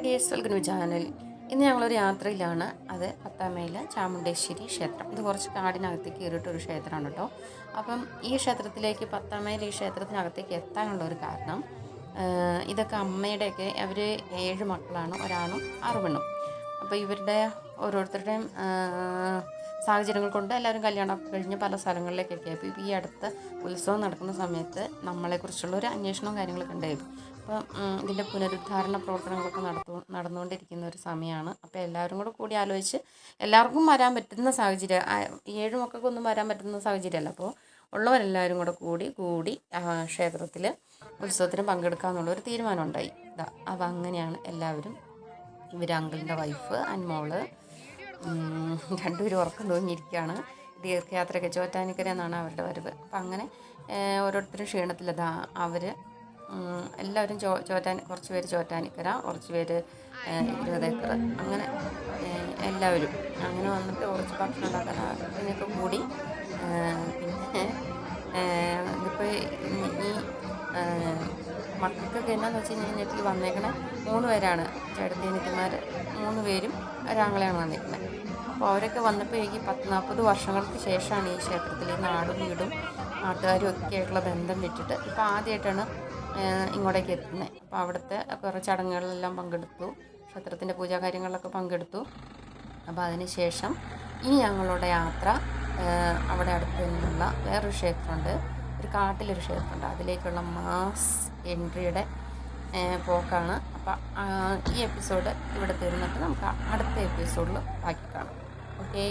Dears welcome to channel. ഇന്ന് ഞങ്ങളൊരു യാത്രയിലാണ്. അത് പത്താമയിലെ ചാമുണ്ടേശ്വരി ക്ഷേത്രം. ഇത് കുറച്ച് കാടിനകത്തേക്ക് കയറിയിട്ടൊരു ക്ഷേത്രമാണ് കേട്ടോ. അപ്പം ഈ ക്ഷേത്രത്തിലേക്ക് പത്താമയിൽ ഈ ക്ഷേത്രത്തിനകത്തേക്ക് എത്താനുള്ളൊരു കാരണം, ഇതൊക്കെ അമ്മയുടെയൊക്കെ അവർ 7 മക്കളാണ്, ഒരാണും 6 പെണ്ണും. അപ്പോൾ ഇവരുടെ ഓരോരുത്തരുടെയും സാഹചര്യങ്ങൾ കൊണ്ട് എല്ലാവരും കല്യാണമൊക്കെ കഴിഞ്ഞ് പല സ്ഥലങ്ങളിലേക്കൊക്കെ ആയി. ഇപ്പോൾ ഈ അടുത്ത ഉത്സവം നടക്കുന്ന സമയത്ത് നമ്മളെക്കുറിച്ചുള്ള ഒരു അന്വേഷണവും കാര്യങ്ങളൊക്കെ ഉണ്ടായിരുന്നു. അപ്പം ഇതിൻ്റെ പുനരുദ്ധാരണ പ്രവർത്തനങ്ങളൊക്കെ നടന്നുകൊണ്ടിരിക്കുന്ന ഒരു സമയമാണ്. അപ്പോൾ എല്ലാവരും കൂടി ആലോചിച്ച് എല്ലാവർക്കും വരാൻ പറ്റുന്ന സാഹചര്യം, 7 മക്കൾക്കൊന്നും വരാൻ പറ്റുന്ന സാഹചര്യമല്ല. അപ്പോൾ ഉള്ളവരെല്ലാവരും കൂടി ക്ഷേത്രത്തിൽ ഉത്സവത്തിന് പങ്കെടുക്കാമെന്നുള്ളൊരു തീരുമാനം ഉണ്ടായി. അപ്പോൾ അങ്ങനെയാണ് എല്ലാവരും. ഇവർ അങ്കിളിൻ്റെ വൈഫ് അൻമോള് രണ്ടുപേരും ഉറക്കം തൂങ്ങിയിരിക്കുകയാണ്. ദീർഘയാത്രയൊക്കെ ചോറ്റാനിക്കര എന്നാണ് അവരുടെ വരവ്. അപ്പം അങ്ങനെ ഓരോരുത്തരും ക്ഷീണത്തിലതാ അവർ എല്ലാവരും കുറച്ച് പേര് ചോറ്റാനിക്കര, കുറച്ച് പേര് 20 ഏക്കർ, അങ്ങനെ എല്ലാവരും അങ്ങനെ വന്നിട്ട് കുറച്ച് ഭക്ഷണം ഉണ്ടാക്കാൻ അതിനൊക്കെ കൂടി. പിന്നെ ഇതിപ്പോൾ ഈ മക്കൾക്കൊക്കെ എന്നാന്ന് വെച്ച് കഴിഞ്ഞിട്ട് വന്നേക്കണേ 3 പേരാണ്. ചേട്ടത്തിയനിയത്തിമാർ 3 പേരും ഒരാങ്ങളെയാണ് വന്നിരിക്കുന്നത്. അപ്പോൾ അവരൊക്കെ വന്നപ്പോൾ എനിക്ക് 10-40 വർഷങ്ങൾക്ക് ശേഷമാണ് ഈ ക്ഷേത്രത്തിൽ ഈ നാടും വീടും നാട്ടുകാരും ഒക്കെ ആയിട്ടുള്ള ബന്ധം വിട്ടിട്ട് ഇപ്പോൾ ആദ്യമായിട്ടാണ് ഇങ്ങോട്ടേക്ക് എത്തുന്നത്. അപ്പോൾ അവിടുത്തെ കുറേ ചടങ്ങുകളിലെല്ലാം പങ്കെടുത്തു, ക്ഷേത്രത്തിൻ്റെ പൂജാകാര്യങ്ങളിലൊക്കെ പങ്കെടുത്തു. അപ്പോൾ അതിന് ശേഷം ഇനി ഞങ്ങളുടെ യാത്ര അവിടെ അടുത്ത് നിന്നുള്ള വേറൊരു ക്ഷേത്രമുണ്ട്, ഒരു കാട്ടിലൊരു ക്ഷേത്രമുണ്ട്, അതിലേക്കുള്ള മാസ് എൻട്രിയുടെ പോക്കാണ്. അപ്പോൾ ഈ എപ്പിസോഡ് ഇവിടെ തീർന്നിട്ട് നമുക്ക് അടുത്ത എപ്പിസോഡിൽ ബാക്കി കാണാം. ഓക്കേ.